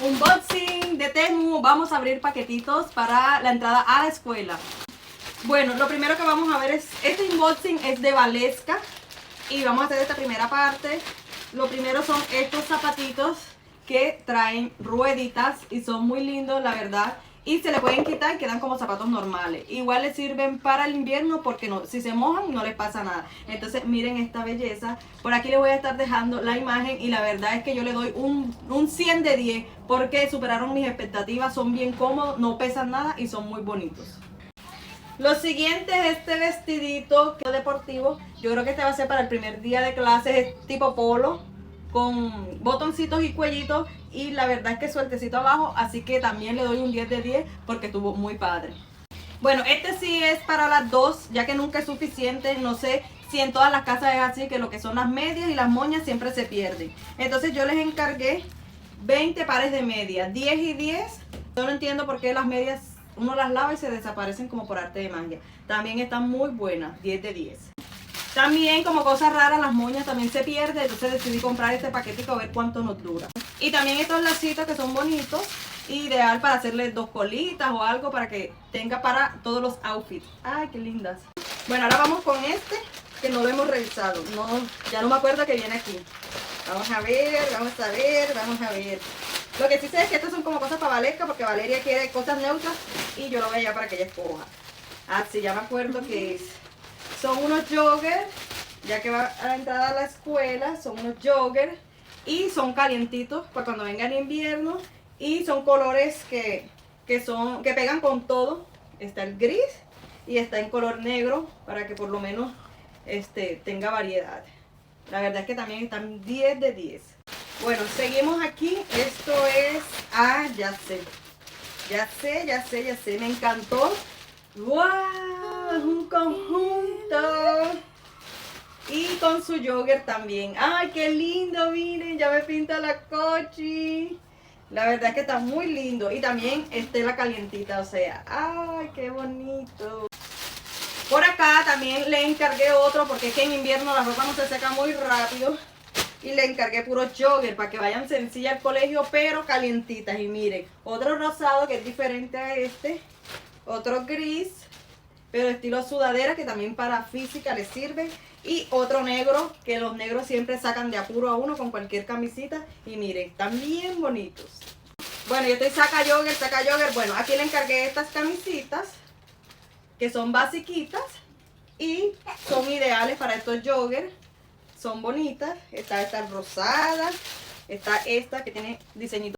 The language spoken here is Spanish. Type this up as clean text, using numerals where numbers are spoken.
Unboxing de Temu. Vamos a abrir paquetitos para la entrada a la escuela. Bueno, lo primero que vamos a ver es, este unboxing es de Valesca. Y vamos a hacer esta primera parte. Lo primero son estos zapatitos que traen rueditas y son muy lindos, la verdad. Y se le pueden quitar y quedan como zapatos normales. Igual les sirven para el invierno porque no, si se mojan no les pasa nada. Entonces miren esta belleza. Por aquí les voy a estar dejando la imagen y la verdad es que yo le doy un 100 de 10 porque superaron mis expectativas. Son bien cómodos, no pesan nada y son muy bonitos. Lo siguiente es este vestidito deportivo. Yo creo que este va a ser para el primer día de clases. Es tipo polo, con botoncitos y cuellitos. Y la verdad es que sueltecito abajo. Así que también le doy un 10 de 10 porque estuvo muy padre. Bueno, este sí es para las dos, ya que nunca es suficiente. No sé si en todas las casas es así, que lo que son las medias y las moñas siempre se pierden. Entonces yo les encargué 20 pares de medias, 10 y 10. Yo no entiendo por qué las medias uno las lava y se desaparecen como por arte de magia. También están muy buenas, 10 de 10. También como cosa rara, las moñas también se pierden, entonces decidí comprar este paquetico a ver cuánto nos dura. Y también estos lacitos que son bonitos, ideal para hacerle dos colitas o algo para que tenga para todos los outfits. Ay, qué lindas. Bueno, ahora vamos con este, que no lo hemos revisado. No, ya no me acuerdo que viene aquí. Vamos a ver, vamos a ver, vamos a ver. Lo que sí sé es que estos son como cosas para Valesca, porque Valeria quiere cosas neutras y yo lo voy a llevar para que ella escoja. Ah, sí, ya me acuerdo que es. Son unos joggers, ya que va a la entrada a la escuela, son unos joggers y son calientitos para cuando venga el invierno y son colores que pegan con todo. Está el gris y está en color negro para que por lo menos tenga variedad. La verdad es que también están 10 de 10. Bueno, seguimos aquí. Esto es... Ah, ya sé. Ya sé, ya sé, ya sé. Me encantó. ¡Wow! Es un conjunto. Y con su jogger también. ¡Ay, qué lindo! Miren, ya me pinta la cochi. La verdad es que está muy lindo. Y también la calientita, o sea. ¡Ay, qué bonito! Por acá también le encargué otro porque es que en invierno la ropa no se seca muy rápido. Y le encargué puros jogger para que vayan sencilla al colegio, pero calientitas. Y miren, otro rosado que es diferente a este. Otro gris, pero estilo sudadera, que también para física les sirve. Y otro negro, que los negros siempre sacan de apuro a uno con cualquier camisita. Y miren, están bien bonitos. Bueno, yo estoy saca jogger, saca jogger. Bueno, aquí le encargué estas camisitas, que son basiquitas. Y son ideales para estos joggers. Son bonitas. Está esta rosada. Está esta que tiene diseñito